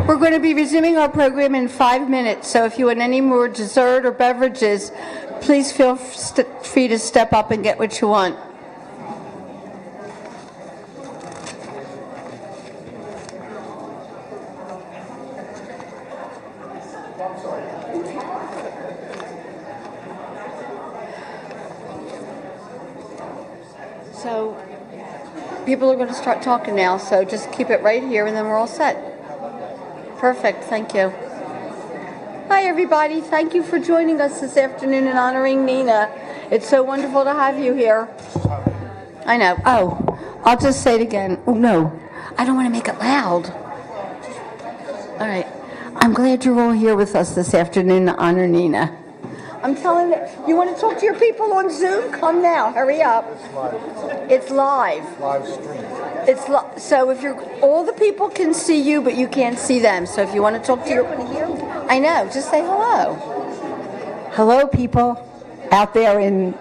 We're going to be resuming our program in 5 minutes, so if you want any more dessert or beverages, please feel free to step up and get what you want. So people are going to start talking now, so just keep it right here and then we're all set. Perfect, thank you. Hi everybody, thank you for joining us this afternoon and honoring Nina. It's so wonderful to have you here. I know. Oh, I'll just say it again. Oh no, I don't want to make it loud. All right, I'm glad you're all here with us this afternoon to honor Nina. I'm telling you, you want to talk to your people on Zoom? Come now, hurry up. It's live. Live stream. So if you're, all the people can see you, but you can't see them. So if you want to talk to your, I know, just say hello. Hello, people out there in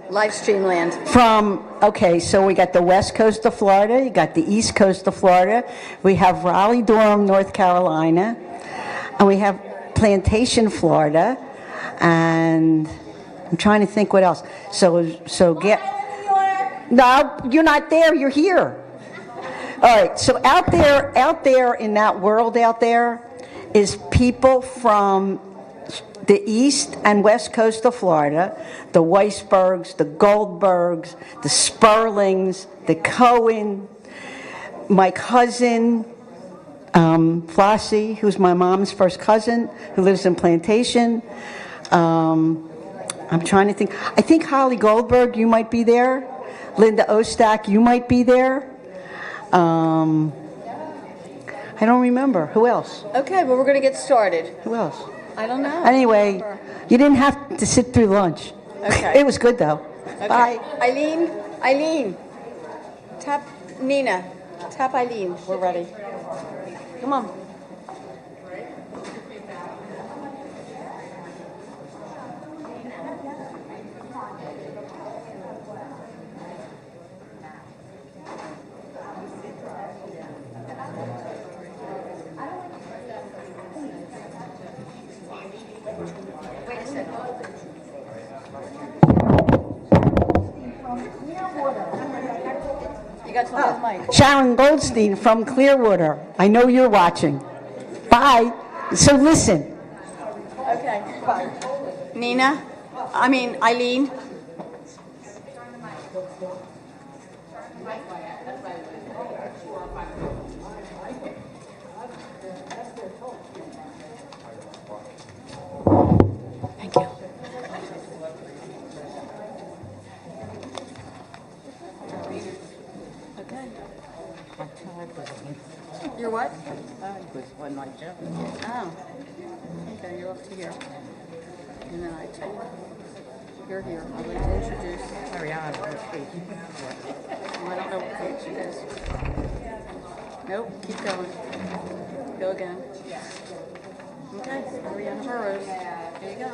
live stream land. Okay, so we got the west coast of Florida, you got the east coast of Florida, we have Raleigh-Durham, North Carolina, and we have Plantation, Florida, and I'm trying to think what else. So get. No, you're not there. You're here. All right. So out there in that world out there is people from the east and west coast of Florida, the Weisbergs, the Goldbergs, the Sperlings, the Cohen, my cousin, Flossie, who's my mom's first cousin, who lives in Plantation. I'm trying to think. I think Holly Goldberg, you might be there. Linda Ostak, you might be there. I don't remember. Who else? Okay, well, we're going to get started. Who else? I don't know. Anyway, you didn't have to sit through lunch. Okay. It was good, though. Okay. Bye. Eileen. Tap Nina. Tap Eileen. We're ready. Come on. Sharon Goldstein from Clearwater. I know you're watching. Bye. So listen. Okay. Bye. Eileen. Thank you. Okay. You're what? Was on my job. Oh. Okay, you're off to here. And then I take. You're here. I'd like to introduce Ariana. I don't know what page it is. Nope, keep going. Go again. Okay, Ariana Burrows. There you go.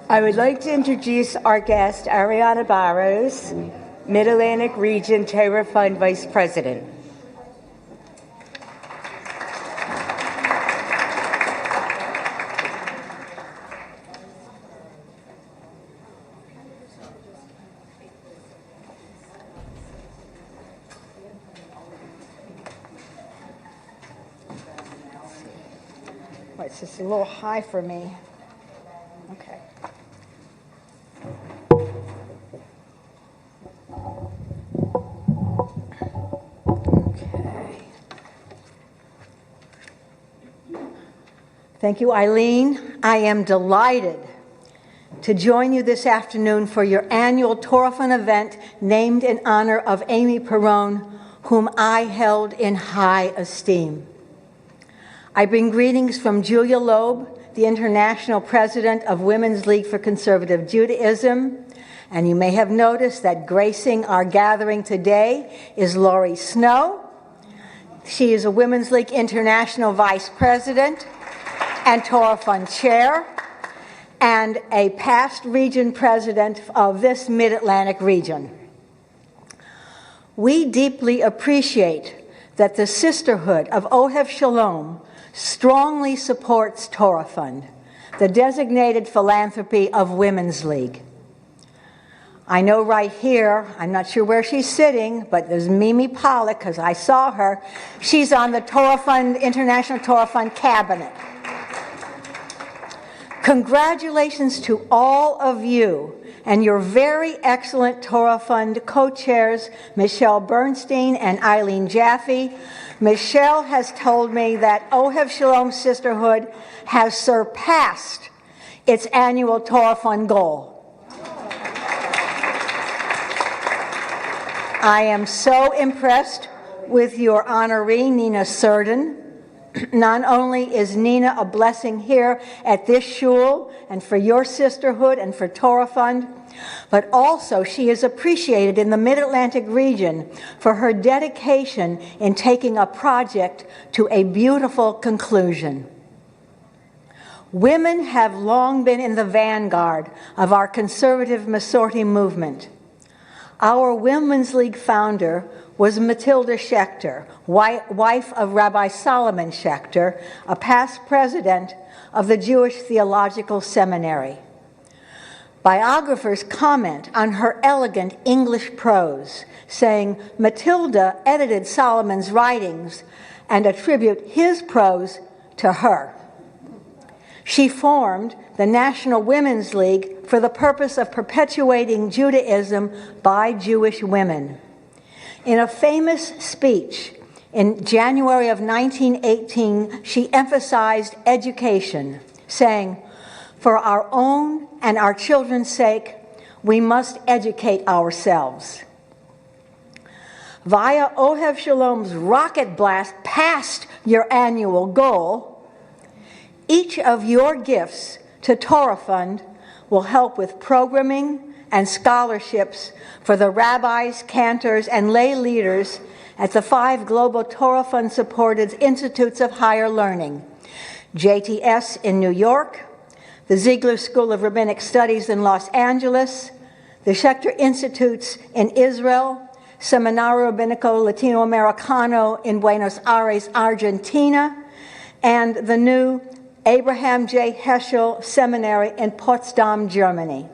I would like to introduce our guest, Ariana Barrows, Mid-Atlantic Region Torah Fund Vice President. This is a little high for me. Okay. Okay. Thank you, Eileen. I am delighted to join you this afternoon for your annual Torah Fund event named in honor of Amy Perron, whom I held in high esteem. I bring greetings from Julia Loeb, the International President of Women's League for Conservative Judaism, and you may have noticed that gracing our gathering today is Laurie Snow. She is a Women's League International Vice President and Torah Fund Chair, and a past region president of this Mid-Atlantic region. We deeply appreciate that the Sisterhood of Ohev Shalom strongly supports Torah Fund, the designated philanthropy of Women's League. I know right here, I'm not sure where she's sitting, but there's Mimi Pollock, because I saw her. She's on the Torah Fund, International Torah Fund cabinet. Congratulations to all of you and your very excellent Torah Fund co-chairs, Michelle Bernstein and Eileen Jaffe. Michelle has told me that Ohev Shalom Sisterhood has surpassed its annual Torah Fund goal. I am so impressed with your honoree, Nina Surden. Not only is Nina a blessing here at this shul and for your sisterhood and for Torah Fund, but also she is appreciated in the Mid-Atlantic region for her dedication in taking a project to a beautiful conclusion. Women have long been in the vanguard of our conservative Masorti movement. Our Women's League founder was Matilda Schechter, wife of Rabbi Solomon Schechter, a past president of the Jewish Theological Seminary. Biographers comment on her elegant English prose, saying Matilda edited Solomon's writings and attribute his prose to her. She formed the National Women's League for the purpose of perpetuating Judaism by Jewish women. In a famous speech in January of 1918, she emphasized education, saying, "For our own and our children's sake, we must educate ourselves." Via Ohev Shalom's rocket blast past your annual goal, each of your gifts to Torah Fund will help with programming and scholarships for the rabbis, cantors, and lay leaders at the 5 global Torah Fund-supported Institutes of Higher Learning, JTS in New York, the Ziegler School of Rabbinic Studies in Los Angeles, the Schechter Institutes in Israel, Seminario Rabbinico Latinoamericano in Buenos Aires, Argentina, and the new Abraham J. Heschel Seminary in Potsdam, Germany.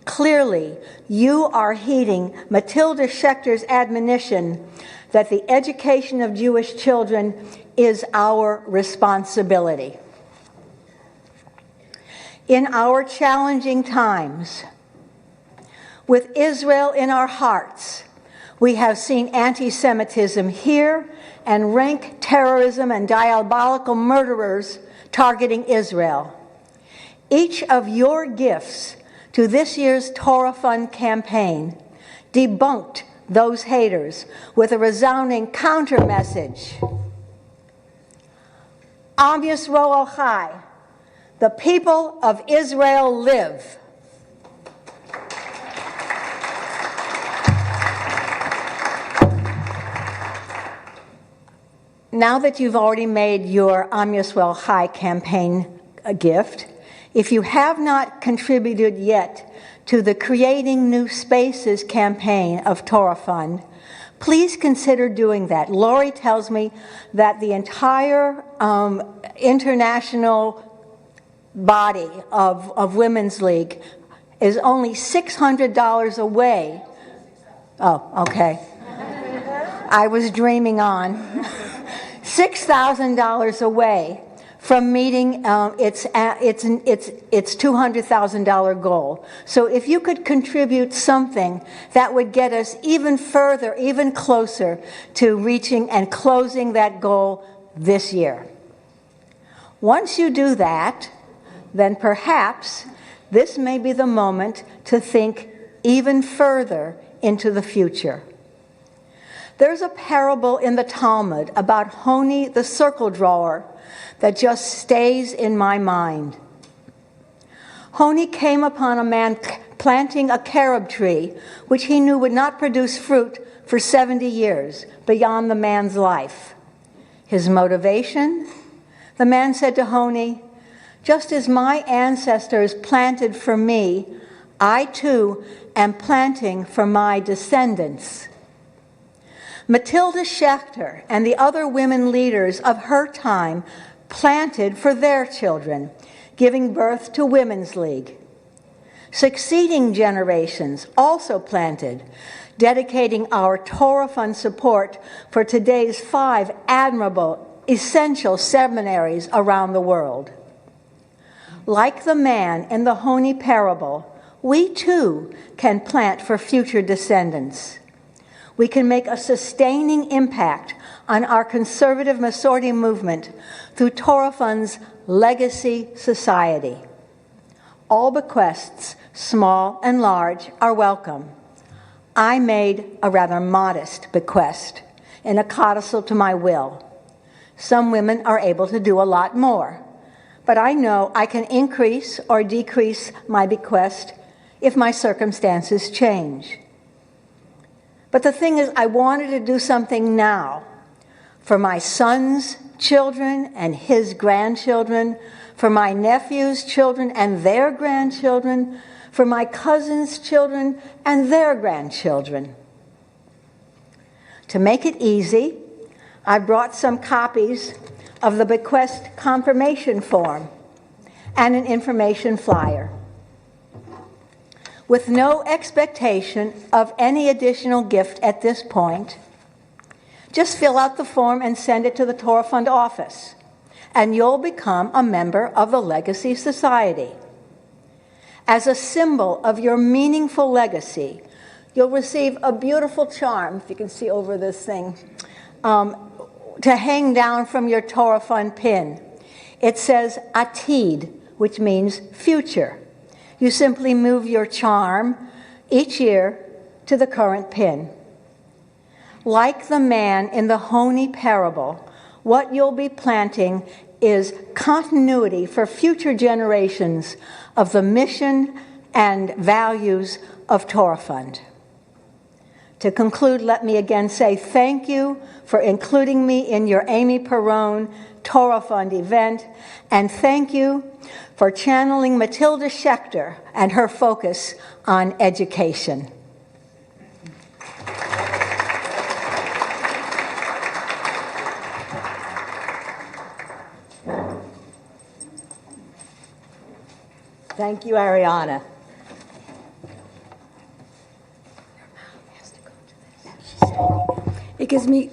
Clearly, you are heeding Matilda Schechter's admonition that the education of Jewish children is our responsibility. In our challenging times, with Israel in our hearts, we have seen anti-Semitism here and rank terrorism and diabolical murderers targeting Israel. Each of your gifts to this year's Torah Fund campaign debunked those haters with a resounding counter-message. Am Yisrael Chai, the people of Israel live. Now that you've already made your Am Yisrael Chai campaign a gift, if you have not contributed yet to the Creating New Spaces campaign of Torah Fund, please consider doing that. Lori tells me that the entire international body of Women's League is only $600 away. Oh, okay. I was dreaming on. $6,000 away from meeting its $200,000 goal. So if you could contribute something that would get us even further, even closer to reaching and closing that goal this year. Once you do that, then perhaps this may be the moment to think even further into the future. There's a parable in the Talmud about Honi the circle drawer that just stays in my mind. Honi came upon a man planting a carob tree, which he knew would not produce fruit for 70 years, beyond the man's life. His motivation? The man said to Honi, "Just as my ancestors planted for me, I too am planting for my descendants." Matilda Schechter and the other women leaders of her time planted for their children, giving birth to Women's League. Succeeding generations also planted, dedicating our Torah Fund support for today's 5 admirable, essential seminaries around the world. Like the man in the Honi parable, we too can plant for future descendants. We can make a sustaining impact on our conservative Masorti movement through Torah Fund's Legacy Society. All bequests, small and large, are welcome. I made a rather modest bequest in a codicil to my will. Some women are able to do a lot more, but I know I can increase or decrease my bequest if my circumstances change. But the thing is, I wanted to do something now for my son's children and his grandchildren, for my nephew's children and their grandchildren, for my cousin's children and their grandchildren. To make it easy, I brought some copies of the bequest confirmation form and an information flyer. With no expectation of any additional gift at this point, just fill out the form and send it to the Torah Fund office, and you'll become a member of the Legacy Society. As a symbol of your meaningful legacy, you'll receive a beautiful charm, if you can see over this thing, to hang down from your Torah Fund pin. It says Atid, which means future. You simply move your charm each year to the current pin. Like the man in the Honi parable, what you'll be planting is continuity for future generations of the mission and values of Torah Fund. To conclude, let me again say thank you for including me in your Amy Perrone Torah Fund event, and thank you for channeling Matilda Schechter and her focus on education. Thank you, Ariana. It gives me,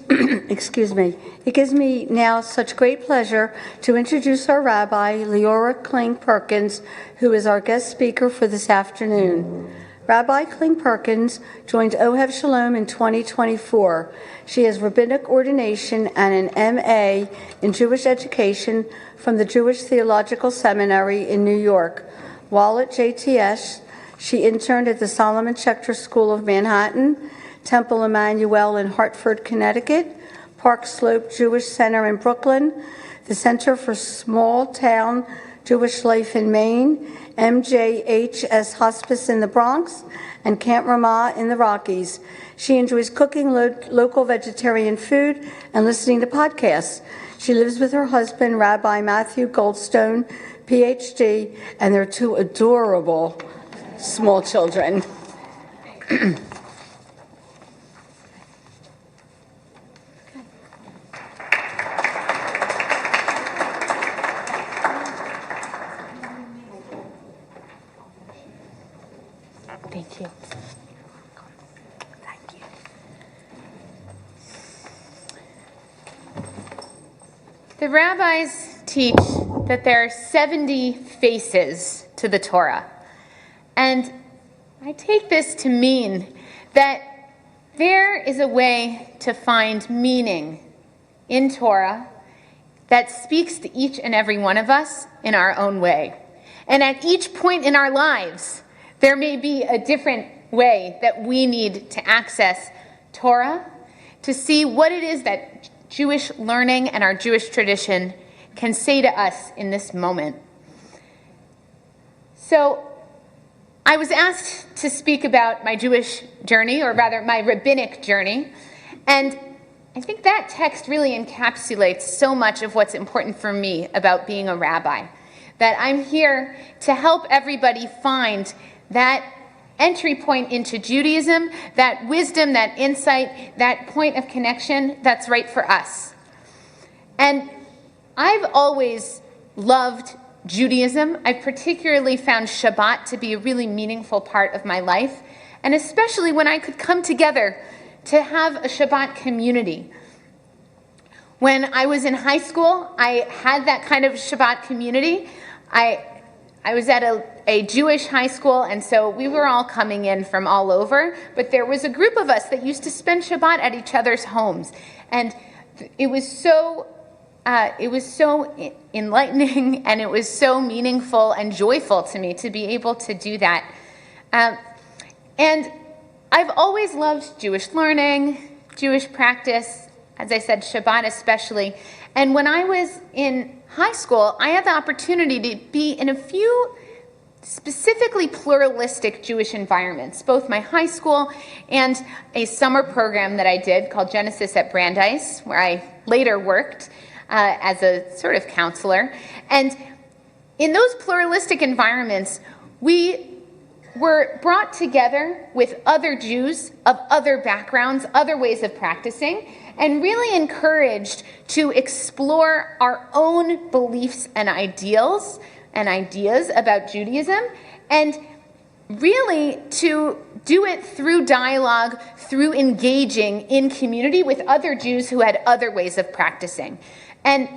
excuse me, it gives me now such great pleasure to introduce our Rabbi, Leora Kling-Perkins, who is our guest speaker for this afternoon. Rabbi Kling-Perkins joined Ohev Shalom in 2024. She has rabbinic ordination and an MA in Jewish education from the Jewish Theological Seminary in New York. While at JTS, she interned at the Solomon Schechter School of Manhattan, Temple Emmanuel in Hartford, Connecticut, Park Slope Jewish Center in Brooklyn, the Center for Small Town Jewish Life in Maine, MJHS Hospice in the Bronx, and Camp Ramah in the Rockies. She enjoys cooking local vegetarian food and listening to podcasts. She lives with her husband, Rabbi Matthew Goldstone, PhD, and their 2 adorable small children. Thank you. Thank you. The rabbis teach that there are 70 faces to the Torah. And I take this to mean that there is a way to find meaning in Torah that speaks to each and every one of us in our own way. And at each point in our lives, there may be a different way that we need to access Torah to see what it is that Jewish learning and our Jewish tradition can say to us in this moment. So I was asked to speak about my Jewish journey, or rather my rabbinic journey, and I think that text really encapsulates so much of what's important for me about being a rabbi, that I'm here to help everybody find that entry point into Judaism, that wisdom, that insight, that point of connection that's right for us. And I've always loved Judaism. I've particularly found Shabbat to be a really meaningful part of my life, and especially when I could come together to have a Shabbat community. When I was in high school, I had that kind of Shabbat community. I was at a Jewish high school, and so we were all coming in from all over, but there was a group of us that used to spend Shabbat at each other's homes, and it was so enlightening, and it was so meaningful and joyful to me to be able to do that. And I've always loved Jewish learning, Jewish practice, as I said, Shabbat especially. And when I was in high school, I had the opportunity to be in a few specifically pluralistic Jewish environments, both my high school and a summer program that I did called Genesis at Brandeis, where I later worked as a sort of counselor. And in those pluralistic environments, we were brought together with other Jews of other backgrounds, other ways of practicing, and really encouraged to explore our own beliefs and ideals and ideas about Judaism, and really to do it through dialogue, through engaging in community with other Jews who had other ways of practicing. And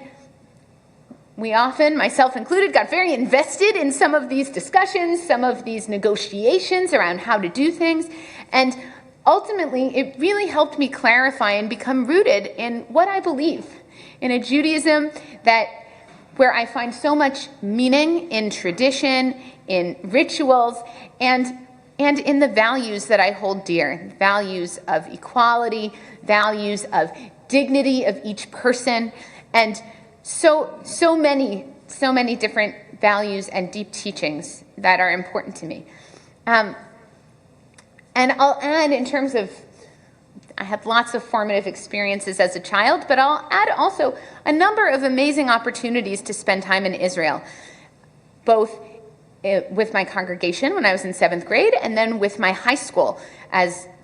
we often, myself included, got very invested in some of these discussions, some of these negotiations around how to do things. And ultimately, it really helped me clarify and become rooted in what I believe, in a Judaism where I find so much meaning in tradition, in rituals, and in the values that I hold dear, values of equality, values of dignity of each person, and so many different values and deep teachings that are important to me. And I'll add, in terms of, I had lots of formative experiences as a child, but I'll add also a number of amazing opportunities to spend time in Israel, both with my congregation when I was in 7th grade, and then with my high school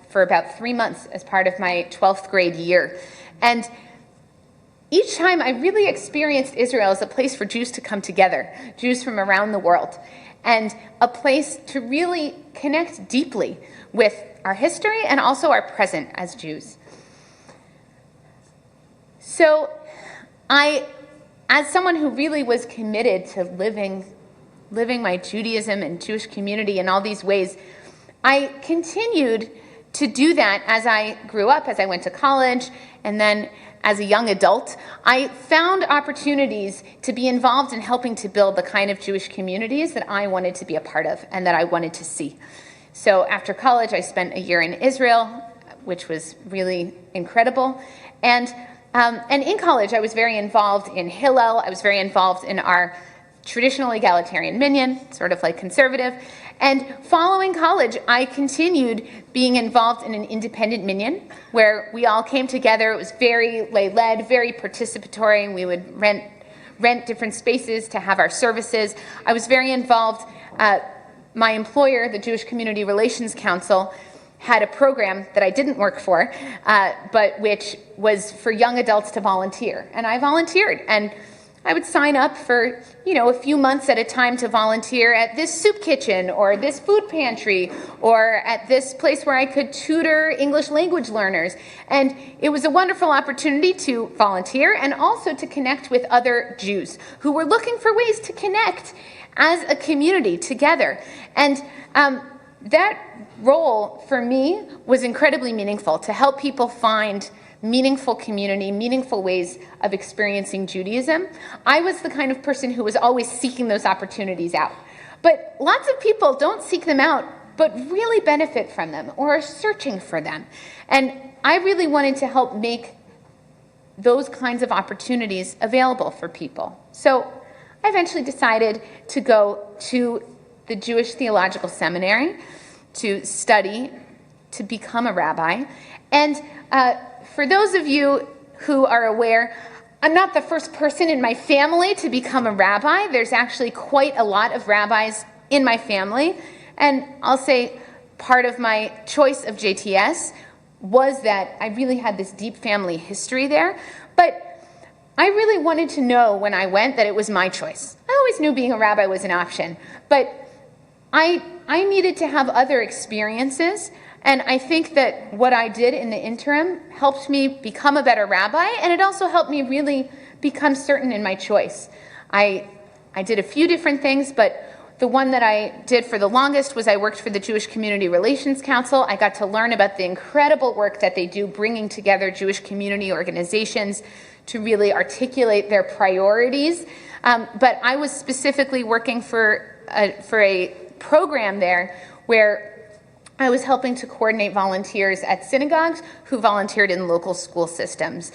for about 3 months as part of my 12th grade year. And each time I really experienced Israel as a place for Jews to come together, Jews from around the world, and a place to really connect deeply with our history and also our present as Jews. So as someone who really was committed to living my Judaism and Jewish community in all these ways, I continued to do that as I grew up, as I went to college, and then as a young adult. I found opportunities to be involved in helping to build the kind of Jewish communities that I wanted to be a part of and that I wanted to see. So after college, I spent a year in Israel, which was really incredible. And in college, I was very involved in Hillel. I was very involved in our traditional egalitarian minyan, sort of like conservative. And following college, I continued being involved in an independent minyan where we all came together. It was very lay-led, very participatory. We would rent different spaces to have our services. I was very involved. My employer, the Jewish Community Relations Council, had a program that I didn't work for, but which was for young adults to volunteer. And I volunteered. And I would sign up for, a few months at a time to volunteer at this soup kitchen or this food pantry or at this place where I could tutor English language learners. And it was a wonderful opportunity to volunteer and also to connect with other Jews who were looking for ways to connect as a community together. And that role for me was incredibly meaningful, to help people find meaningful community, meaningful ways of experiencing Judaism. I was the kind of person who was always seeking those opportunities out. But lots of people don't seek them out, but really benefit from them or are searching for them. And I really wanted to help make those kinds of opportunities available for people. So I eventually decided to go to the Jewish Theological Seminary to study, to become a rabbi. And for those of you who are aware, I'm not the first person in my family to become a rabbi. There's actually quite a lot of rabbis in my family. And I'll say part of my choice of JTS was that I really had this deep family history there. But I really wanted to know when I went that it was my choice. I always knew being a rabbi was an option, but I needed to have other experiences. And I think that what I did in the interim helped me become a better rabbi, and it also helped me really become certain in my choice. I did a few different things, but the one that I did for the longest was I worked for the Jewish Community Relations Council. I got to learn about the incredible work that they do bringing together Jewish community organizations to really articulate their priorities. But I was specifically working for a program there where I was helping to coordinate volunteers at synagogues who volunteered in local school systems,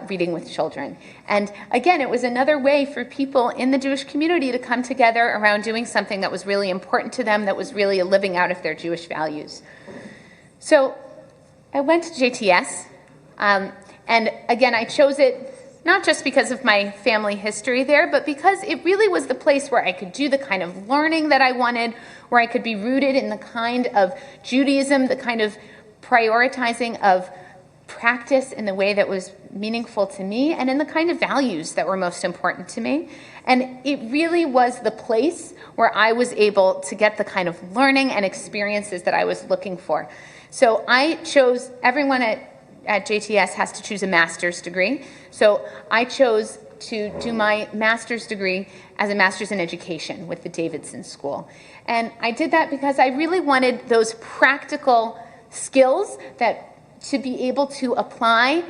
reading with children. And again, it was another way for people in the Jewish community to come together around doing something that was really important to them, that was really a living out of their Jewish values. So I went to JTS, and again, I chose it not just because of my family history there, but because it really was the place where I could do the kind of learning that I wanted, where I could be rooted in the kind of Judaism, the kind of prioritizing of practice in the way that was meaningful to me, and in the kind of values that were most important to me. And it really was the place where I was able to get the kind of learning and experiences that I was looking for. So I chose, everyone at JTS has to choose a master's degree. So I chose to do my master's degree as a master's in education with the Davidson School. And I did that because I really wanted those practical skills that to be able to apply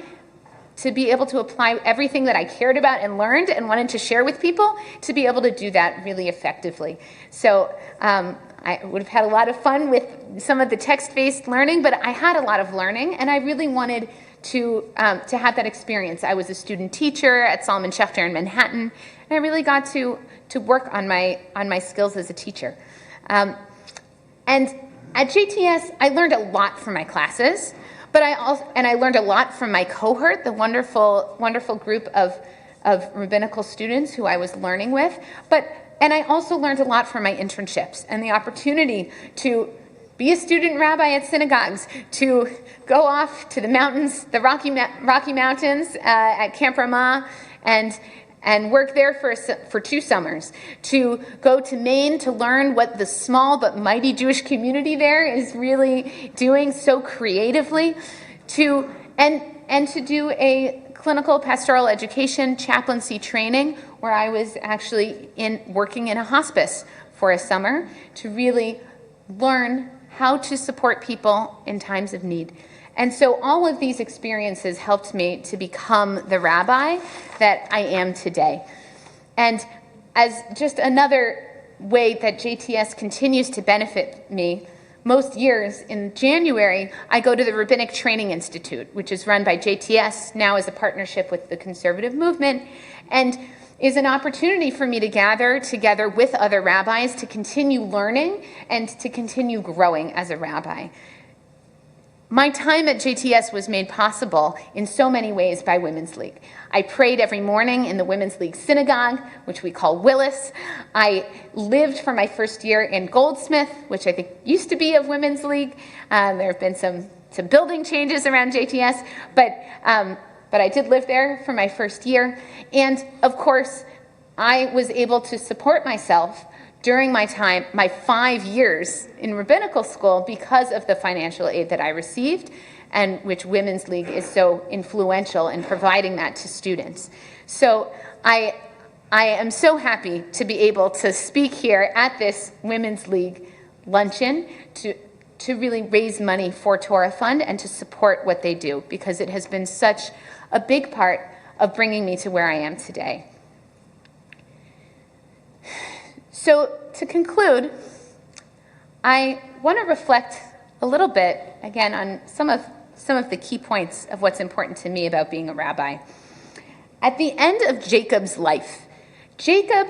everything that I cared about and learned and wanted to share with people, to be able to do that really effectively. So I would have had a lot of fun with some of the text-based learning, but I had a lot of learning, and I really wanted to have that experience. I was a student teacher at Solomon Schechter in Manhattan, and I really got to work on my skills as a teacher. And at JTS, I learned a lot from my classes, but I learned a lot from my cohort, the wonderful group of rabbinical students who I was learning with. And I also learned a lot from my internships and the opportunity to be a student rabbi at synagogues, to go off to the mountains, the Rocky Mountains at Camp Ramah, and work there for 2 summers, to go to Maine to learn what the small but mighty Jewish community there is really doing so creatively, and to do a clinical pastoral education chaplaincy training where I was actually working in a hospice for a summer to really learn how to support people in times of need. And so all of these experiences helped me to become the rabbi that I am today. And as just another way that JTS continues to benefit me, most years in January, I go to the Rabbinic Training Institute, which is run by JTS, now as a partnership with the conservative movement, and is an opportunity for me to gather together with other rabbis to continue learning and to continue growing as a rabbi. My time at JTS was made possible in so many ways by Women's League. I prayed every morning in the Women's League synagogue, which we call Willis. I lived for my first year in Goldsmith, which I think used to be of Women's League. There have been some building changes around JTS, but I did live there for my first year. And of course, I was able to support myself during my 5 years in rabbinical school because of the financial aid that I received, and which Women's League is so influential in providing that to students. So I am so happy to be able to speak here at this Women's League luncheon to really raise money for Torah Fund and to support what they do, because it has been such a big part of bringing me to where I am today. So to conclude, I want to reflect a little bit, again, on some of the key points of what's important to me about being a rabbi. At the end of Jacob's life, Jacob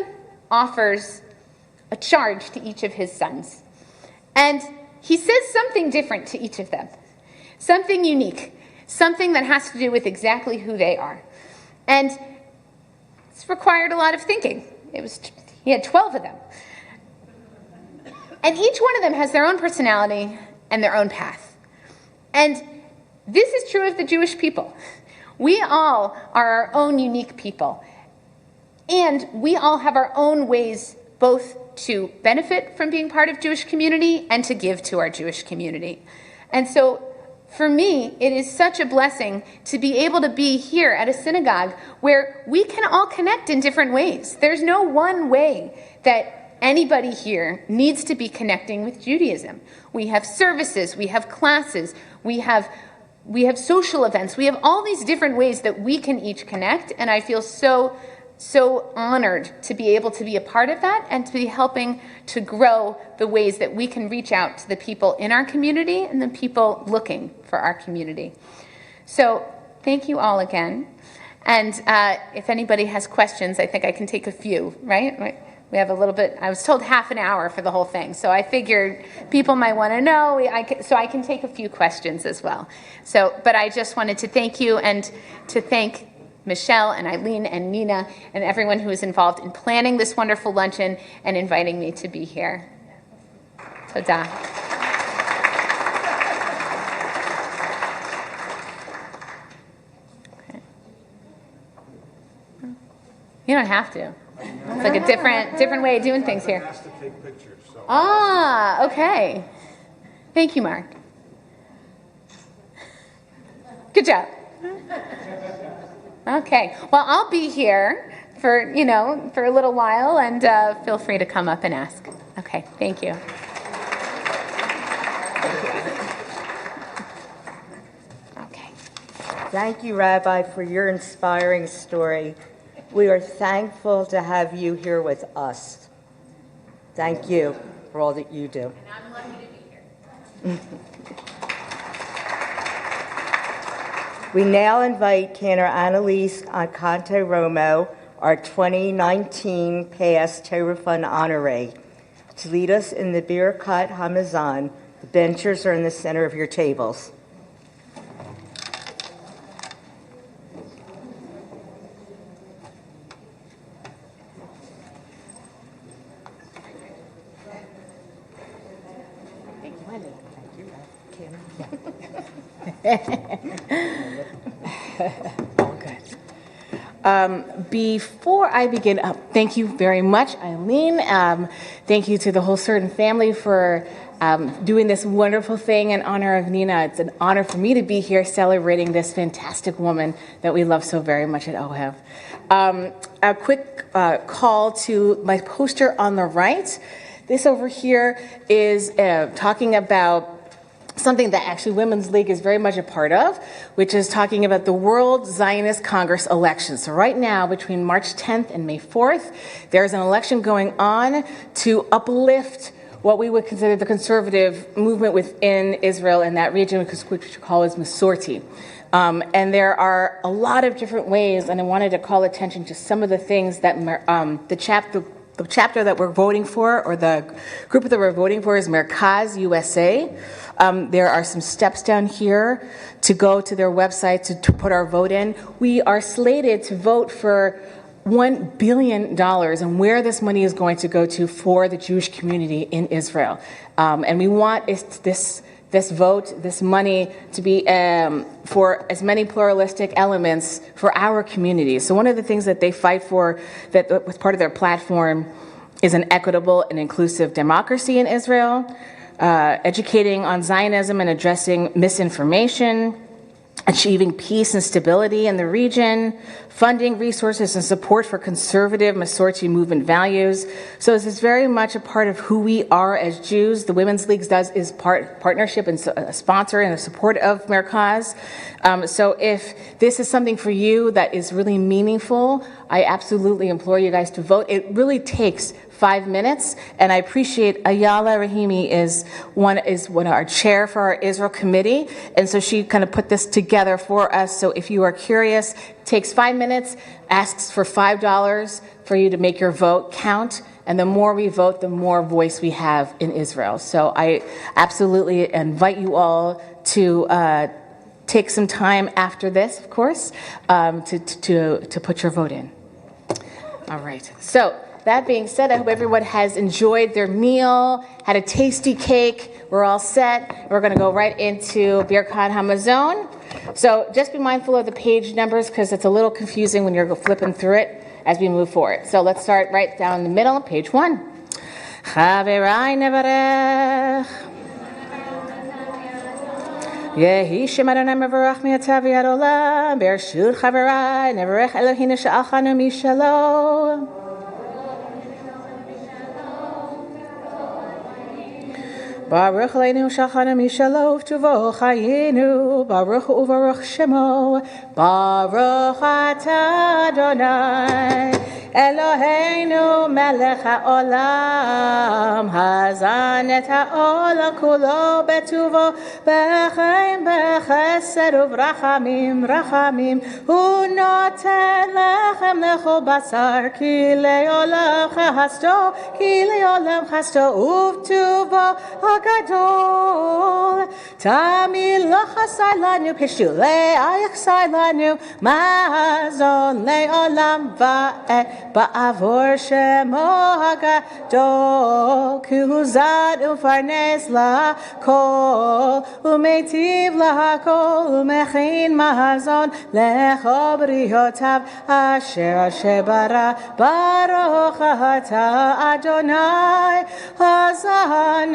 offers a charge to each of his sons. And he says something different to each of them, something unique, something that has to do with exactly who they are. And it's required a lot of thinking. He had 12 of them. And each one of them has their own personality and their own path. And this is true of the Jewish people. We all are our own unique people. And we all have our own ways both to benefit from being part of Jewish community and to give to our Jewish community. And so for me, it is such a blessing to be able to be here at a synagogue where we can all connect in different ways. There's no one way that anybody here needs to be connecting with Judaism. We have services, we have classes, we have social events, we have all these different ways that we can each connect, and I feel so honored to be able to be a part of that and to be helping to grow the ways that we can reach out to the people in our community and the people looking for our community. So thank you all again. And if anybody has questions, I think I can take a few, right? We have a little bit, I was told half an hour for the whole thing, so I figured people might want to know, so I can take a few questions as well. But I just wanted to thank you and to thank Michelle and Eileen and Nina and everyone who was involved in planning this wonderful luncheon and inviting me to be here. Todah. Okay. You don't have to. It's like a different way of doing things here. Asked to take pictures, so. Ah, okay. Thank you, Mark. Good job. Okay. Well, I'll be here for a little while, and feel free to come up and ask. Okay. Thank you. Okay. Thank you, Rabbi, for your inspiring story. We are thankful to have you here with us. Thank you for all that you do. And I'm lucky to be here. We now invite Cantor Annalise Alcante Romo, our 2019 past Torah Fund honoree, to lead us in the Birkat Hamazon. The benchers are in the center of your tables. All good. Before I begin, thank you very much, Eileen. Thank you to the whole Certain family for doing this wonderful thing in honor of Nina. It's an honor for me to be here celebrating this fantastic woman that we love so very much at OHEV. A quick call to my poster on the right. This over here is talking about something that actually Women's League is very much a part of, which is talking about the World Zionist Congress election. So right now, between March 10th and May 4th, there's an election going on to uplift what we would consider the conservative movement within Israel in that region, which we call as Masorti. And there are a lot of different ways, and I wanted to call attention to some of the things that the chapter that we're voting for, or the group that we're voting for, is Merkaz USA. There are some steps down here to go to their website to put our vote in. We are slated to vote for $1 billion and where this money is going to go to for the Jewish community in Israel. And we want this this vote, this money to be for as many pluralistic elements for our communities. So one of the things that they fight for, that was part of their platform, is an equitable and inclusive democracy in Israel, educating on Zionism and addressing misinformation, achieving peace and stability in the region, funding resources and support for conservative Masorti movement values. So this is very much a part of who we are as Jews. The Women's League is partnership and a sponsor and a support of Merkaz. So if this is something for you that is really meaningful, I absolutely implore you guys to vote. It really takes 5 minutes, and I appreciate Ayala Rahimi is one of our chair for our Israel committee, and so she kind of put this together for us. So if you are curious, it takes 5 minutes, asks for $5 for you to make your vote count, and the more we vote, the more voice we have in Israel. So I absolutely invite you all to take some time after this, of course, to put your vote in. All right. So that being said, I hope everyone has enjoyed their meal, had a tasty cake. We're all set. We're going to go right into Birkat Hamazon. So just be mindful of the page numbers because it's a little confusing when you're flipping through it as we move forward. So let's start right down the middle, page 1. Chaverai nevarech. Yehi Shem Adonai mevarach mi'atav v'yad olam. Bereshut chaverai nevarech Eloheinu she'alchanu mishalo. Baruch Aleinu Shachana Mishalov Tuvo Chayinu Baruch Uvaruch Shemo Baruch Ata Adonai Eloheinu Melech HaOlam Hazan et HaOlam Kulo Betuvo B'chaim B'chesed Uvrachamim Rachamim Unoten Lechem Lechol Basar Ki Leolam Chasto Ki Leolam Chasto Uvtuvo Gadol Tamil lo chasai lanu pishulei ayachsai lanu mazon leolam va'et ba'avor shemo hagadol kuzad ufarnes lakol umeitiv lahakol umechin mazon lecho briotav asher bara baruch ata Adonai hazan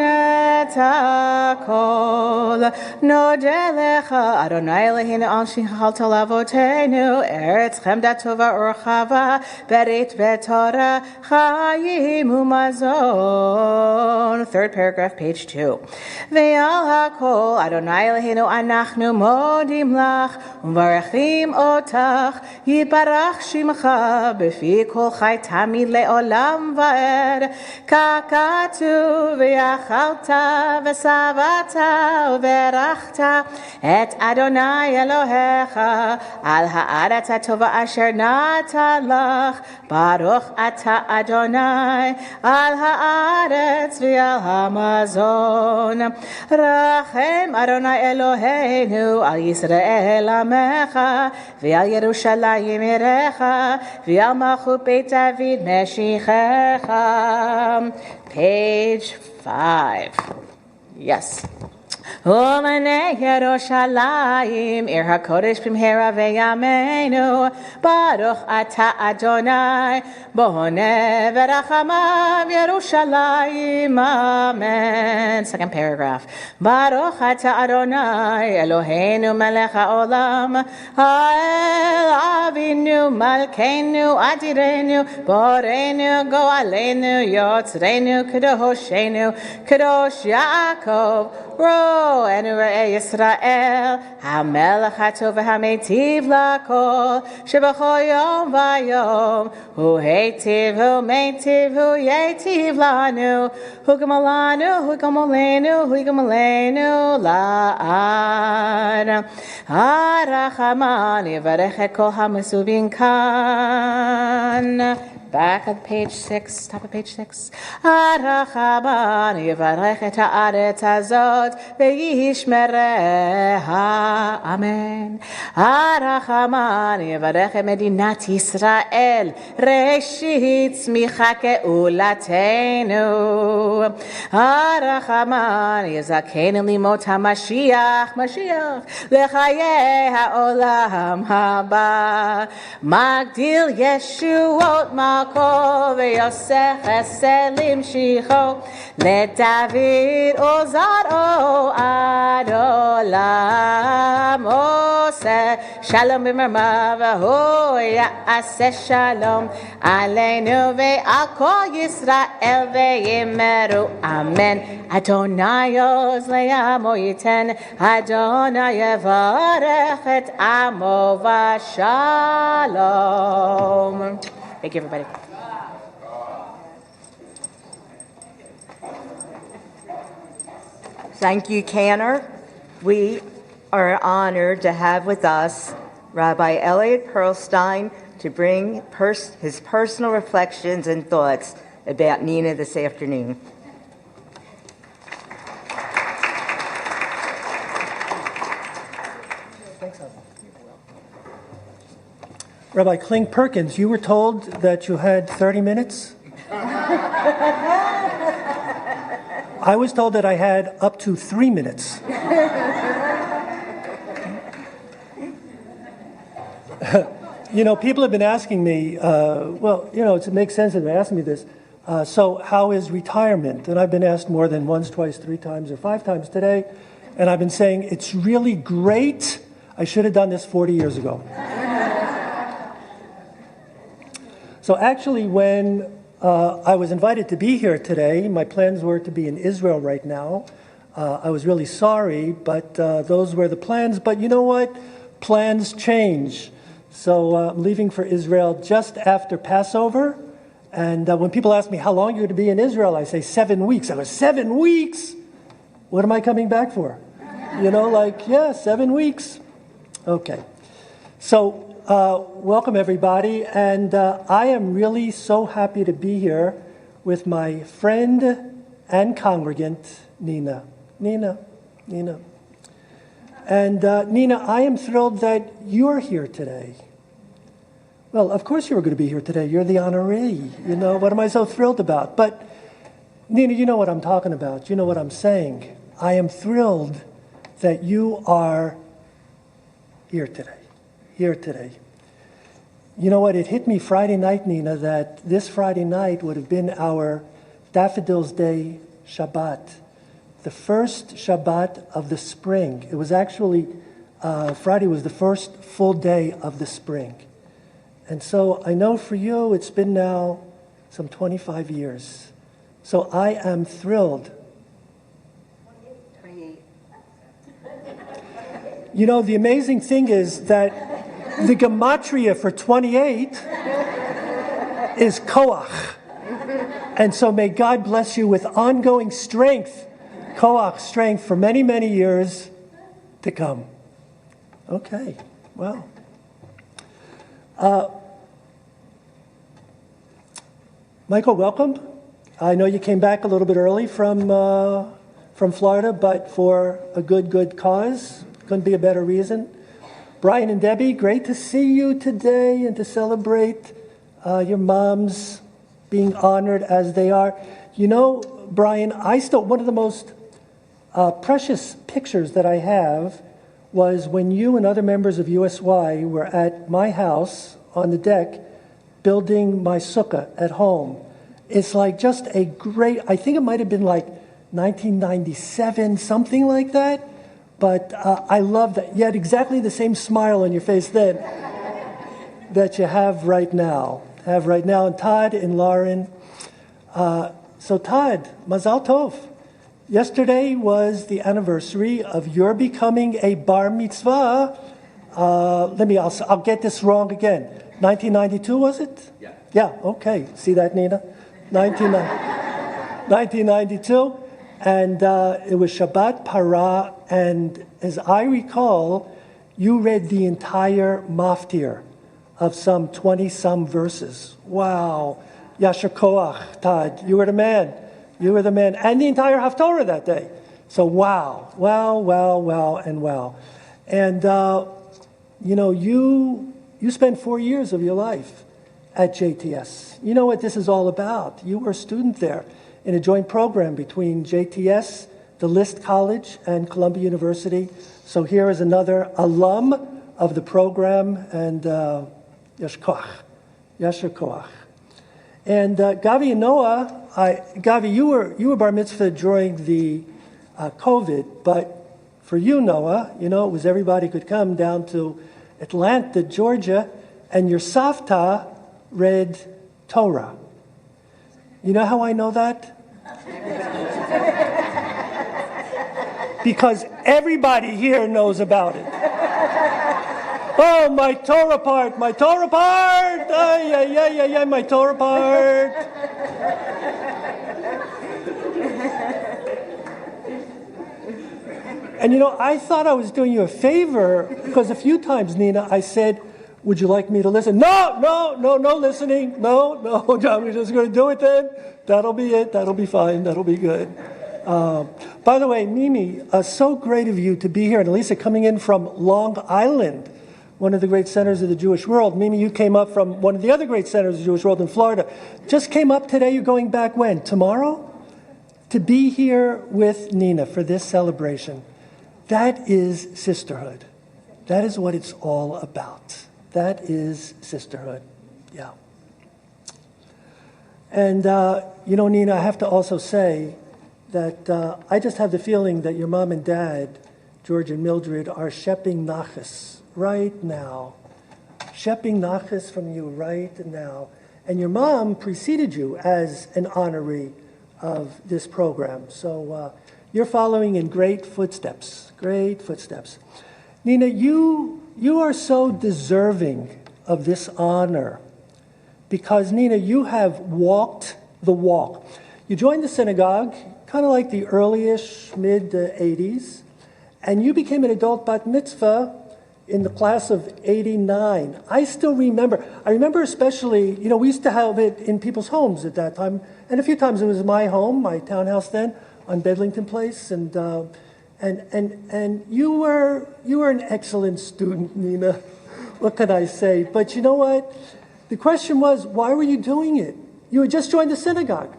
Takol Nodelecha Adonai Eloheinu al Shichalta Lavotenu Eretz Chemda Tova Urchava Beret Betorah Chayim Umazon. Third paragraph, page 2. Ve'al Hakol Adonai Eloheinu Anachnu Modim Lach Uvarachim Otach Yibarach Shimcha B'fi Kol Chai Tamid Le'olam Va'ed Kakatu Ve'achalta V'savata uverachta et Adonai Elohecha al haaretz hatova asher natan lach baruch ata Adonai al haaretz v'al hamazon rachem Adonai Eloheinu al Yisrael amecha v'al Yerushalayim irecha v'al malchut Beit David meshichecha. Page 5. Yes. Umanei Yerushalayim Ir HaKodesh B'mhera V'yameinu Baruch Ata Adonai Boneh V'rachamav Yerushalayim Amen. Second paragraph. Baruch Ata Adonai Eloheinu Melech HaOlam Ha'el Avinu Malkeinu Adirenu Boreinu Goalenu Yotzreinu Kedoshenu Kedosh Yaakov Ro and Re'eh Yisrael HaMelech HaTov HaMeitiv L'Kol Shebachol Yom Vayom Hu Heitiv Hu Meitiv Hu Yeitiv Lanu Hu Gamalanu Hu Gamalenu Hu Gamalenu La'ad Harachaman Yivarech Et Kol HaMesuvin Kan. Back of page 6, top of page 6. Arachaban yivarech et haaretz hazot ve'yishmereha. Amen. Arachaman yivarech et medinat Yisrael reshit tzmicha ke'ulatenu הרחמן יזכנו לימות המשיח, משיח, לחיי העולם הבא. מגדיל ישועות מלכו ויוסף חסד למשיחו, לדוד עוזרו עד עולם. עושה שלום במרמה והוא יעשה שלום עלינו ועל כל ישראל ויאמרו אמן. אדוני עוז לעמו ייתן, אדוני יברך את עמו בשלום. Thank you, everybody. Thank you, Cantor. We are honored to have with us Rabbi Elliot Perlstein to bring his personal reflections and thoughts about Nina this afternoon. Rabbi Kling Perkins, you were told that you had 30 minutes? I was told that I had up to 3 minutes. You know, people have been asking me, it makes sense that they're asking me this. So how is retirement? And I've been asked more than once, twice, 3 times, or 5 times today. And I've been saying, it's really great. I should have done this 40 years ago. So actually, when I was invited to be here today, my plans were to be in Israel right now. I was really sorry, but those were the plans. But you know what? Plans change. So I'm leaving for Israel just after Passover. And when people ask me how long you're going to be in Israel, I say 7 weeks. I go, 7 weeks? What am I coming back for? 7 weeks. Okay. So welcome, everybody. And I am really so happy to be here with my friend and congregant, Nina. Nina. And Nina, I am thrilled that you're here today. Well, of course you were going to be here today. You're the honoree. What am I so thrilled about? But Nina, you know what I'm talking about. You know what I'm saying. I am thrilled that you are here today. You know what? It hit me Friday night, Nina, that this Friday night would have been our Daffodils Day Shabbat, the first Shabbat of the spring. It was actually, Friday was the first full day of the spring. And so I know for you, it's been now some 25 years. So I am thrilled. 28. You know, the amazing thing is that the gematria for 28 is koach. And so may God bless you with ongoing strength, koach, strength for many, many years to come. Okay, well. Michael, welcome. I know you came back a little bit early from Florida, but for a good cause. Couldn't be a better reason. Brian and Debbie, great to see you today and to celebrate your moms being honored as they are. You know, Brian, one of the most precious pictures that I have was when you and other members of USY were at my house on the deck building my sukkah at home. It's like just a great, I think it might have been like 1997, something like that. But I love that. You had exactly the same smile on your face then that you have right now. And Todd and Lauren. So Todd, Mazal Tov. Yesterday was the anniversary of your becoming a bar mitzvah. I'll get this wrong again. 1992, was it? Yeah. Yeah, okay. See that, Nina? 1992. And it was Shabbat Parah, and as I recall, you read the entire maftir of some 20-some verses. Wow. Yasher Koach, Todd, you were the man. And the entire Haftorah that day. So wow. And, you spent 4 years of your life at JTS. You know what this is all about. You were a student there. in a joint program between JTS, the List College, and Columbia University. So here is another alum of the program, and Yashar Koach. And Gavi and Noah, Gavi, you were bar mitzvah during the COVID, but for you, Noah, it was everybody could come down to Atlanta, Georgia, and your Savta read Torah. You know how I know that? Because everybody here knows about it. Oh, my Torah part, my Torah part! Yeah, my Torah part! And I thought I was doing you a favor, because a few times, Nina, I said, would you like me to listen? No listening. No, John, we're just going to do it then. That'll be it. That'll be fine. That'll be good. By the way, Mimi, so great of you to be here. And Elisa coming in from Long Island, one of the great centers of the Jewish world. Mimi, you came up from one of the other great centers of the Jewish world in Florida. Just came up today. You're going back when? Tomorrow? To be here with Nina for this celebration. That is sisterhood. That is what it's all about. That is sisterhood. Yeah. And, Nina, I have to also say that I just have the feeling that your mom and dad, George and Mildred, are shepping nachas right now. Shepping nachas from you right now. And your mom preceded you as an honoree of this program. So you're following in great footsteps. Great footsteps. Nina, you are so deserving of this honor because, Nina, you have walked the walk. You joined the synagogue kind of like the early-ish, mid-'80s, and you became an adult bat mitzvah in the class of '89. I still remember. I remember especially, we used to have it in people's homes at that time, and a few times it was my home, my townhouse then, on Bedlington Place, and you were an excellent student, Nina. What can I say? But you know what? The question was, why were you doing it? You had just joined the synagogue.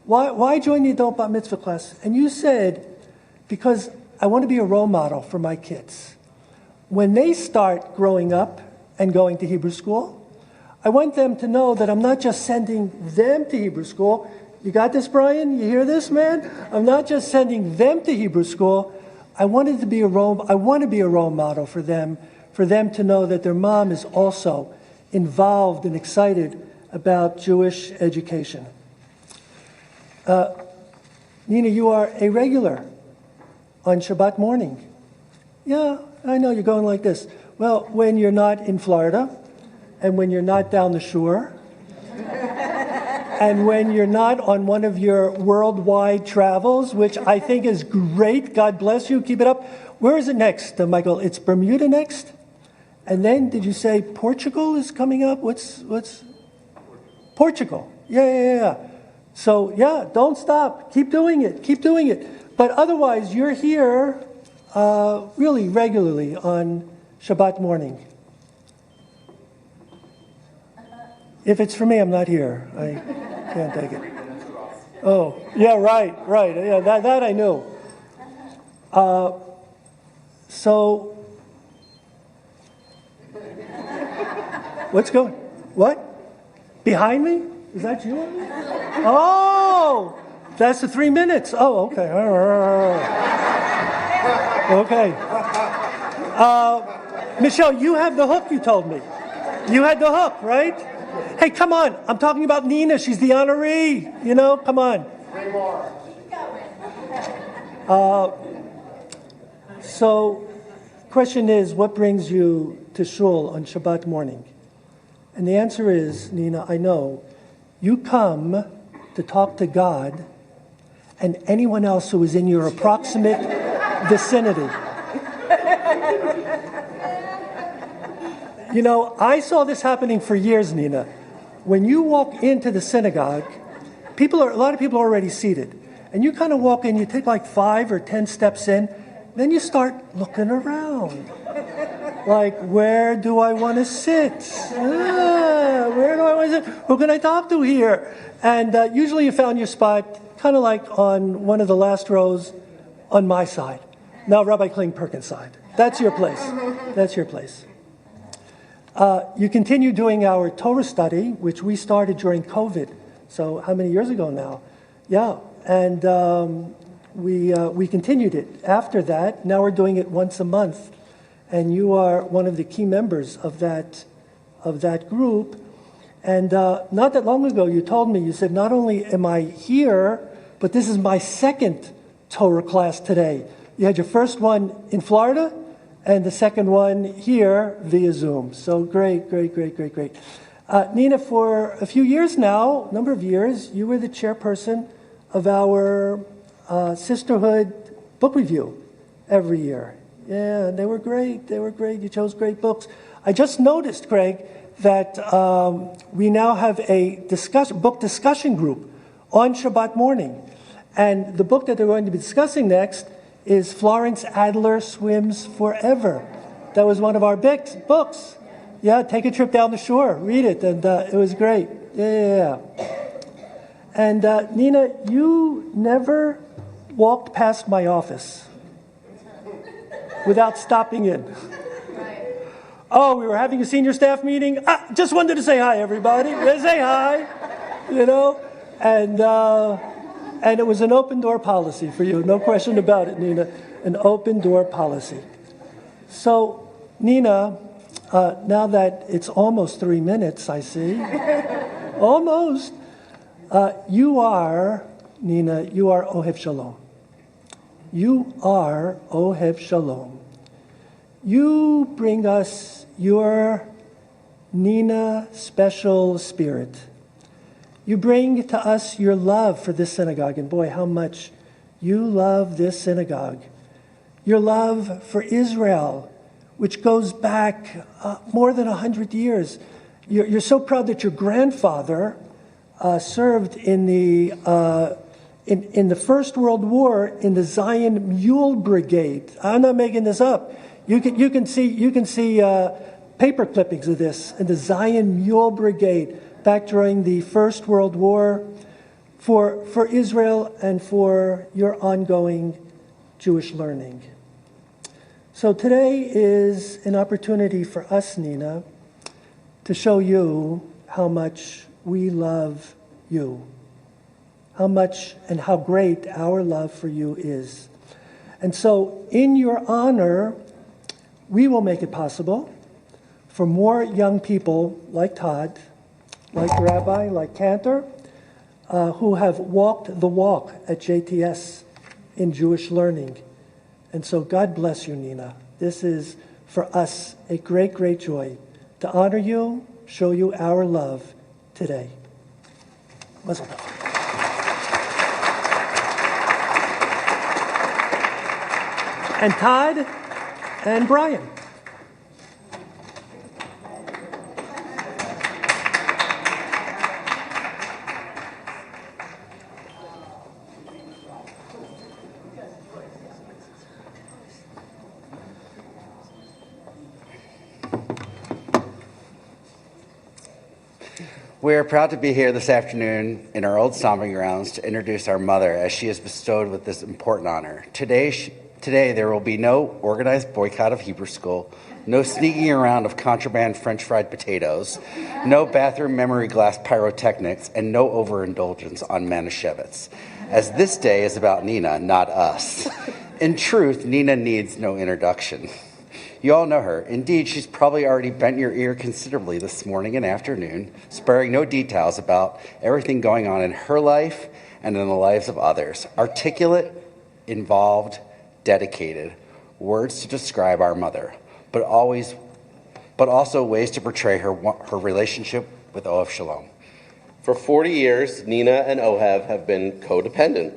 Why join the adult bat mitzvah class? And you said, because I want to be a role model for my kids. When they start growing up and going to Hebrew school, I want them to know that I'm not just sending them to Hebrew school. You got this, Brian? You hear this, man? I'm not just sending them to Hebrew school. I want to be a role model for them to know that their mom is also involved and excited about Jewish education. Nina, you are a regular on Shabbat morning. Yeah, I know you're going like this. Well, when you're not in Florida, and when you're not down the shore, and when you're not on one of your worldwide travels, which I think is great, God bless you, keep it up. Where is it next, Michael? It's Bermuda next? And then, did you say Portugal is coming up? What's Portugal? Yeah. So, don't stop. Keep doing it. But otherwise, you're here really regularly on Shabbat morning. If it's for me, I'm not here. I can't take it. Oh, yeah, right. Yeah, that I knew. So, what's going? What? Behind me? Is that you? Oh, that's the 3 minutes. Oh, okay. Okay. Michelle, you have the hook, you told me. You had the hook, right? Hey, come on. I'm talking about Nina. She's the honoree. Come on. 3 more. So, question is, what brings you to shul on Shabbat morning? And the answer is, Nina, I know, you come to talk to God and anyone else who is in your approximate vicinity. I saw this happening for years, Nina. When you walk into the synagogue, a lot of people are already seated. And you kind of walk in, you take like 5 or 10 steps in, then you start looking around. Like, where do I want to sit? Where do I want to sit? Who can I talk to here? And usually you found your spot kind of like on one of the last rows on my side. Now Rabbi Kling-Perkins' side. That's your place. That's your place. You continue doing our Torah study, which we started during COVID. So how many years ago now? Yeah, and we continued it after that. Now we're doing it once a month, and you are one of the key members of that group. And not that long ago, you told me, you said, not only am I here, but this is my second Torah class today. You had your first one in Florida, and the second one here via Zoom. So great. Nina, for a few years now, a number of years, you were the chairperson of our Sisterhood book review every year. Yeah, they were great. You chose great books. I just noticed, Craig, that we now have a book discussion group on Shabbat morning. And the book that they're going to be discussing next is Florence Adler Swims Forever. That was one of our books. Yeah, take a trip down the shore, read it, and it was great. Yeah. And Nina, you never walked past my office without stopping in. Oh, we were having a senior staff meeting. Just wanted to say hi, everybody. Say hi, and it was an open door policy for you. No question about it, Nina. An open door policy. So, Nina, now that it's almost 3 minutes, I see. Almost. You are Ohev Shalom. You are Ohev Shalom. You bring us your Nina special spirit. You bring to us your love for this synagogue, and boy, how much you love this synagogue. Your love for Israel, which goes back more than 100 years. You're so proud that your grandfather served in the First World War in the Zion Mule Brigade. I'm not making this up. You can see paper clippings of this in the Zion Mule Brigade back during the First World War for Israel and for your ongoing Jewish learning. So today is an opportunity for us, Nina, to show you how much we love you, how much and how great our love for you is. And so in your honor, we will make it possible for more young people like Todd, like Rabbi, like Cantor, who have walked the walk at JTS in Jewish learning. And so God bless you, Nina. This is, for us, a great, great joy to honor you, show you our love today. Mazel tov. And Todd and Brian. We are proud to be here this afternoon in our old stomping grounds to introduce our mother as she is bestowed with this important honor. Today there will be no organized boycott of Hebrew school, no sneaking around of contraband French fried potatoes, no bathroom memory glass pyrotechnics, and no overindulgence on Manischewitz, as this day is about Nina, not us. In truth, Nina needs no introduction. You all know her. Indeed, she's probably already bent your ear considerably this morning and afternoon, sparing no details about everything going on in her life and in the lives of others. Articulate, involved, dedicated, words to describe our mother, but also ways to portray her relationship with Ohev Shalom. For 40 years, Nina and Ohev have been codependent.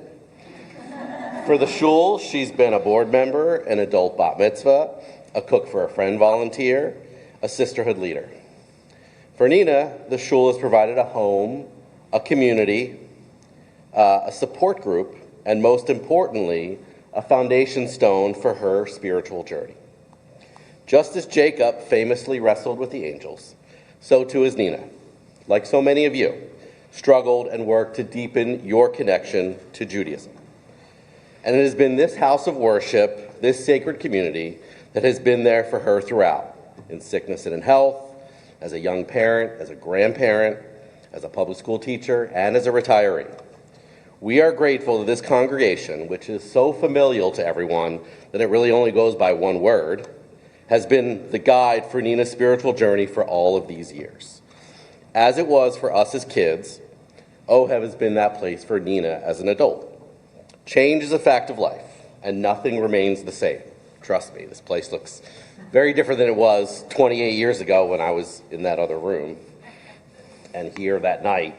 For the shul, she's been a board member, an adult bat mitzvah, a cook for a friend volunteer, a sisterhood leader. For Nina, the shul has provided a home, a community, a support group, and most importantly, a foundation stone for her spiritual journey. Just as Jacob famously wrestled with the angels, so too is Nina. Like so many of you, struggled, and worked to deepen your connection to Judaism. And it has been this house of worship, this sacred community, that has been there for her throughout, in sickness and in health, as a young parent, as a grandparent, as a public school teacher, and as a retiree. We are grateful that this congregation, which is so familial to everyone that it really only goes by one word, has been the guide for Nina's spiritual journey for all of these years. As it was for us as kids, OHEV has been that place for Nina as an adult. Change is a fact of life, and nothing remains the same. Trust me, this place looks very different than it was 28 years ago when I was in that other room and here that night.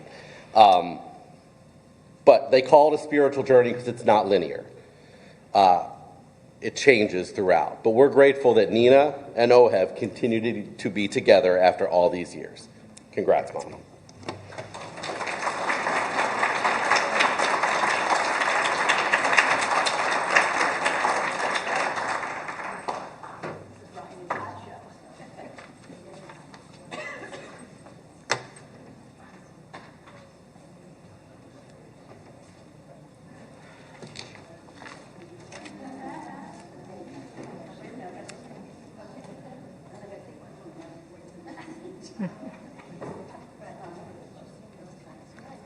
But they call it a spiritual journey because it's not linear. It changes throughout. But we're grateful that Nina and OHEV continue to be together after all these years. Congrats, Mom.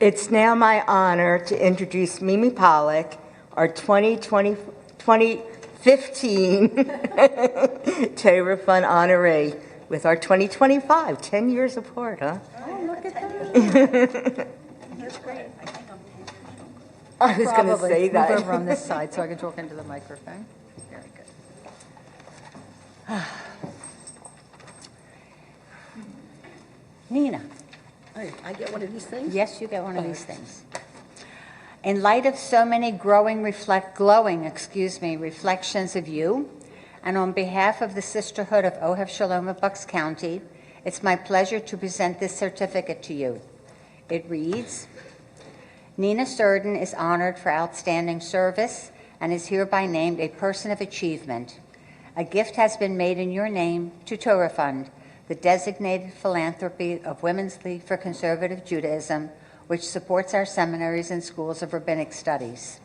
It's now my honor to introduce Mimi Pollock, our 2015 Torah Fund honoree, with our 2025, 10 years apart, huh? Oh, look at that. That's great. I was going to say that. Move over on this side so I can talk into the microphone. Very good. Nina. I get one of these things? Yes, you get one of these things. In light of so many glowing reflections of you, and on behalf of the Sisterhood of Ohev Shalom of Bucks County, it's my pleasure to present this certificate to you. It reads, Nina Surden is honored for outstanding service and is hereby named a person of achievement. A gift has been made in your name to Torah Fund, the designated philanthropy of Women's League for Conservative Judaism, which supports our seminaries and schools of rabbinic studies.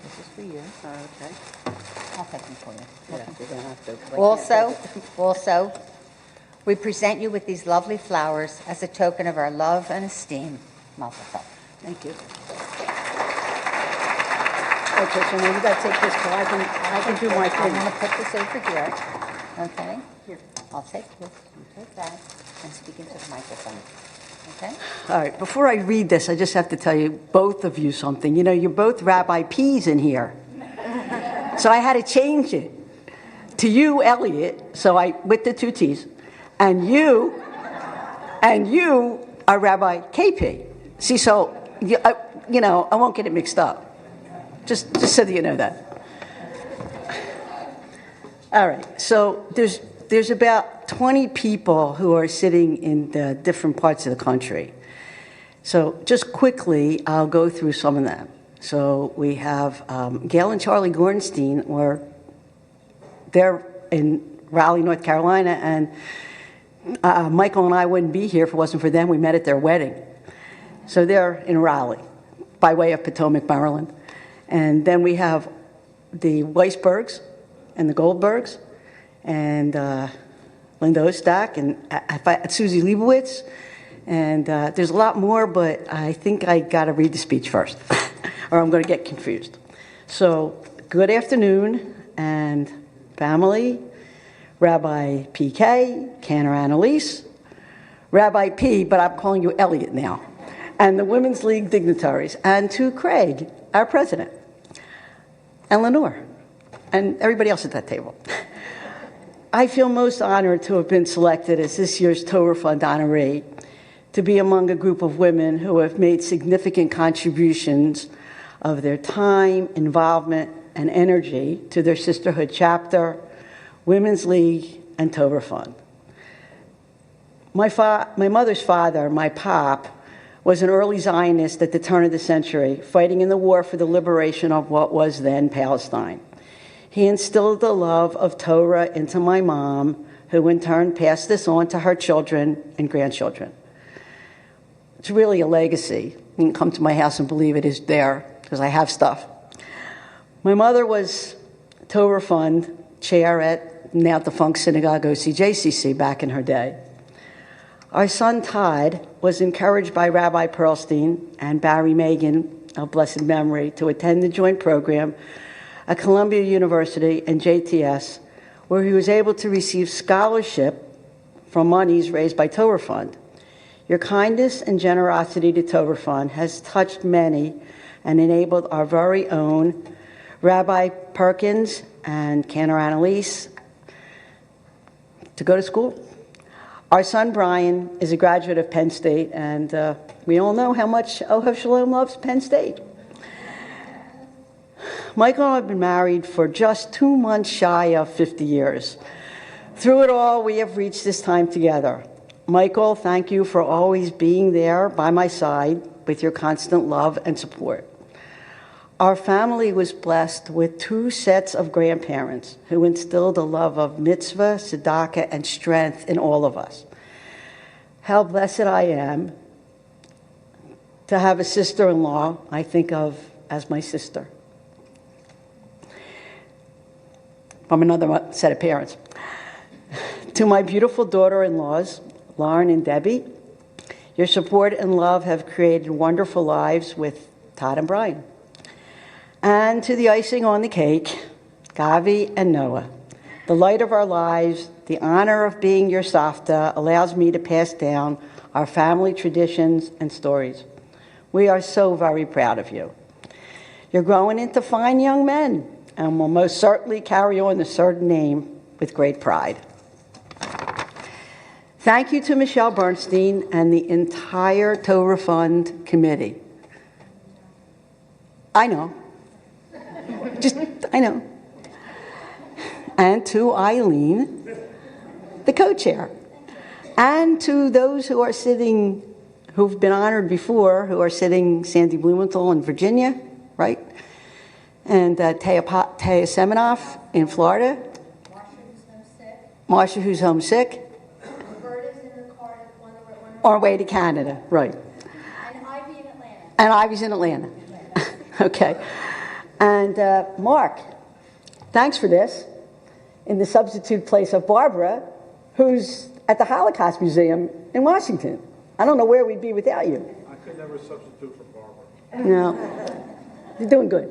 This is for you. Okay. I'll take them for you. Yeah, you're gonna have to. Also, we present you with these lovely flowers as a token of our love and esteem. Mazel tov. Thank you. Okay, so now you gotta take this so I can do my I'm thing. going to put this over here. Okay? Here. I'll take this, you take that, and speak into the microphone. Okay? All right, before I read this, I just have to tell you, both of you, something. You know, you're both Rabbi P's in here. So I had to change it to you, Elliot, with the two T's, and you are Rabbi KP. See, so, I won't get it mixed up. Just so that you know that. All right, so there's about 20 people who are sitting in the different parts of the country. So just quickly, I'll go through some of them. So we have Gail and Charlie Gornstein, they're in Raleigh, North Carolina, and Michael and I wouldn't be here if it wasn't for them. We met at their wedding. So they're in Raleigh, by way of Potomac, Maryland. And then we have the Weisbergs and the Goldbergs and Linda Ostak and Susie Leibowitz. And there's a lot more, but I think I got to read the speech first, or I'm going to get confused. So good afternoon, and family, Rabbi PK, Cantor Annalise, Rabbi P, but I'm calling you Elliot now, and the Women's League dignitaries, and to Craig, our president, and Lenore, and everybody else at that table. I feel most honored to have been selected as this year's Torah Fund honoree, to be among a group of women who have made significant contributions of their time, involvement, and energy to their sisterhood chapter, Women's League, and Torah Fund. My mother's father, my pop, was an early Zionist at the turn of the century, fighting in the war for the liberation of what was then Palestine. He instilled the love of Torah into my mom, who in turn passed this on to her children and grandchildren. It's really a legacy. You can come to my house and believe it is there, because I have stuff. My mother was Torah Fund chair at now defunct synagogue OCJCC back in her day. Our son Todd was encouraged by Rabbi Pearlstein and Barry Megan of blessed memory to attend the joint program at Columbia University and JTS, where he was able to receive scholarship from monies raised by Torah Fund. Your kindness and generosity to Torah Fund has touched many and enabled our very own Rabbi Perkins and Cantor Annalise to go to school. Our son Brian is a graduate of Penn State, and we all know how much Ohev Shalom loves Penn State. Michael and I have been married for just 2 months shy of 50 years. Through it all, we have reached this time together. Michael, thank you for always being there by my side with your constant love and support. Our family was blessed with 2 sets of grandparents who instilled a love of mitzvah, tzedakah, and strength in all of us. How blessed I am to have a sister-in-law I think of as my sister. From another set of parents. To my beautiful daughter-in-laws, Lauren and Debbie, your support and love have created wonderful lives with Todd and Brian. And to the icing on the cake, Gavi and Noah, the light of our lives, the honor of being your Safta allows me to pass down our family traditions and stories. We are so very proud of you. You're growing into fine young men and will most certainly carry on the certain name with great pride. Thank you to Michelle Bernstein and the entire Torah Fund committee. I know. I know. And to Eileen, the co-chair. And to those who are sitting, who've been honored before, who are sitting, Sandy Blumenthal in Virginia, right? And Taya Semenoff in Florida. Marsha, who's homesick. Roberta's in the car On our way to Canada, right. And Ivy in Atlanta. And Ivy's in Atlanta. Okay. And Mark, thanks for this, in the substitute place of Barbara, who's at the Holocaust Museum in Washington. I don't know where we'd be without you. I could never substitute for Barbara. No, you're doing good.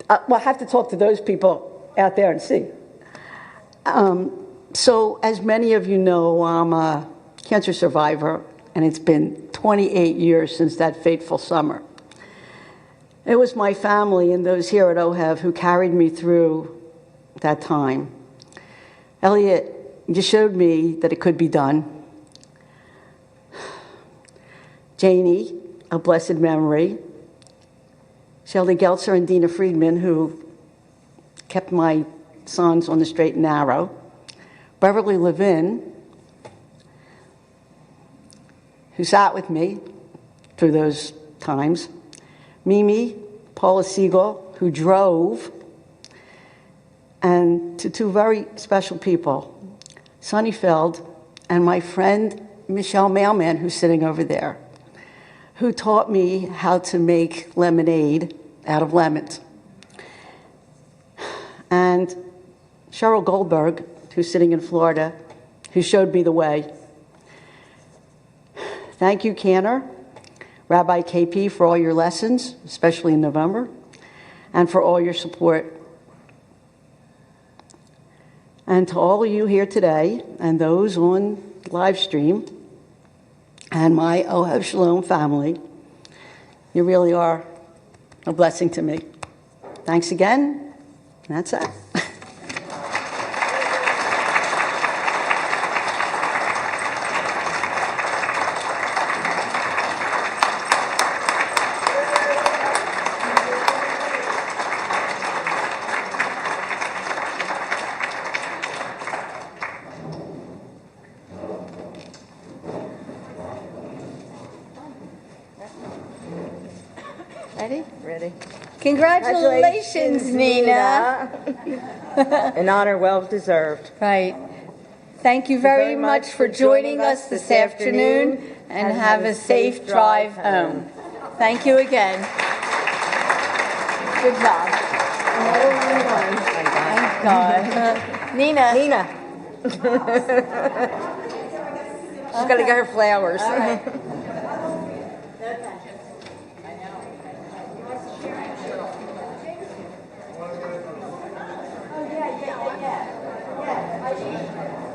Well, I have to talk to those people out there and see. So, as many of you know, I'm a cancer survivor, and it's been 28 years since that fateful summer. It was my family and those here at OHEV who carried me through that time. Elliot, you showed me that it could be done. Janie, a blessed memory. Shelley Geltzer and Dina Friedman, who kept my sons on the straight and narrow. Beverly Levin, who sat with me through those times. Mimi, Paula Siegel, who drove. And to 2 very special people, Sonny Feld and my friend Michelle Mailman, who's sitting over there, who taught me how to make lemonade out of lemons. And Cheryl Goldberg, who's sitting in Florida, who showed me the way. Thank you, Cantor, Rabbi KP, for all your lessons, especially in November, and for all your support. And to all of you here today, and those on live stream, and my Ohev Shalom family, you really are a blessing to me. Thanks again, and that's it. Ready? Ready? Congratulations, Nina. An honor well deserved. Right. Thank you very much for joining us this afternoon, and have a safe drive home. Thank you again. Good job. Thank God. Nina. Nina. She's got to get her flowers. All right.